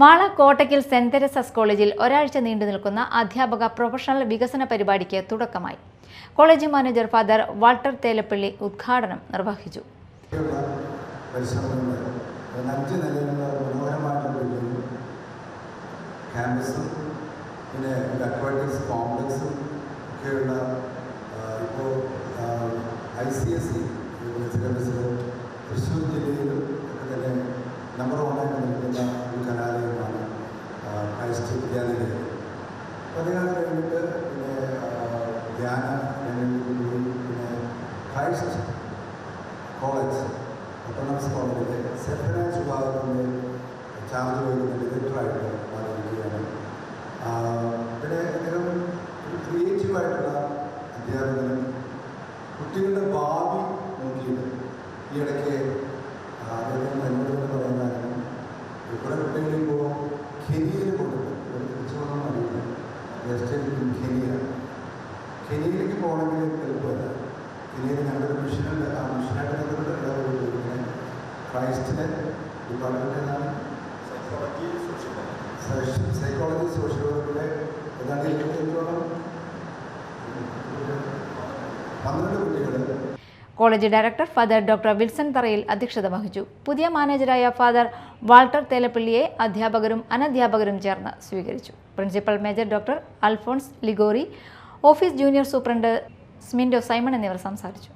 Mala Kottakkal saint Teresa's കോളേജിൽ ഒരാഴ്ച നീണ്ടുനിൽക്കുന്ന അധ്യാപക പ്രൊഫഷണൽ വികസന പരിപാടിക്ക് തുടക്കമായി. College manager father Walter Thelappally ഉദ്ഘാടനം നിർവഹിച്ചു. തൃശ്ശൂർ ജില്ലയിലും ഒക്കെ തന്നെ നമ്പർ 1 ആയിട്ട് നിൽക്കുന്ന ഒരു കലാലയമാണ് ക്രൈസ്റ്റ് വിദ്യാലയം. അപ്പോൾ അതിനകത്ത് കഴിഞ്ഞിട്ട് പിന്നെ ധ്യാന പിന്നെ ക്രൈസ്റ്റ് കോളേജ് ഓട്ടോണമസ് കോളേജിലെ സെഫനാൻസ് വിഭാഗത്തിൻ്റെ ചാർജ് വഹിക്കുന്ന ഡയറക്ടറായിട്ട് മാറിയിരിക്കുകയാണ്. ഇവിടെ അദ്ദേഹം ഒരു ക്രിയേറ്റീവായിട്ടുള്ള അധ്യാപകനും കുട്ടികളുടെ ഭാവി നോക്കിയിട്ട് ഈ ഇടയ്ക്ക് അദ്ദേഹം എന്നോട് പറയുന്നതാണ് ഇവിടെ കുട്ടികളിപ്പോൾ കെനിയയിൽ കൊണ്ടിട്ട് ഒരു തിരിച്ചുകൊണ്ടൊന്നും അറിയില്ല. വെസ്റ്റേൺ കെനിയയിലേക്ക് പോകണമെങ്കിൽ എളുപ്പമല്ല. കെനിയയിൽ ഞങ്ങളുടെ മിഷനുണ്ട്. ആ മിഷനായിട്ട് ബന്ധപ്പെട്ട് എല്ലാവരും ക്രൈസ്റ്റിലെ ഡിപ്പാർട്ട്മെൻറ്റ് എന്നാണ് സൈക്കോളജി സോഷ്യൽ വർക്കിലെ ഏതാണ്ട് 12 കുട്ടികൾ. College director father doctor Wilson തറയിൽ അധ്യക്ഷത വഹിച്ചു. പുതിയ മാനേജരായ ഫാദർ വാൾട്ടർ തേലപ്പള്ളിയെ അധ്യാപകരും അനധ്യാപകരും ചേർന്ന് സ്വീകരിച്ചു. Principal major doctor Alphonse Ligori, office junior superintendent Smindo Simon എന്നിവർ സംസാരിച്ചു.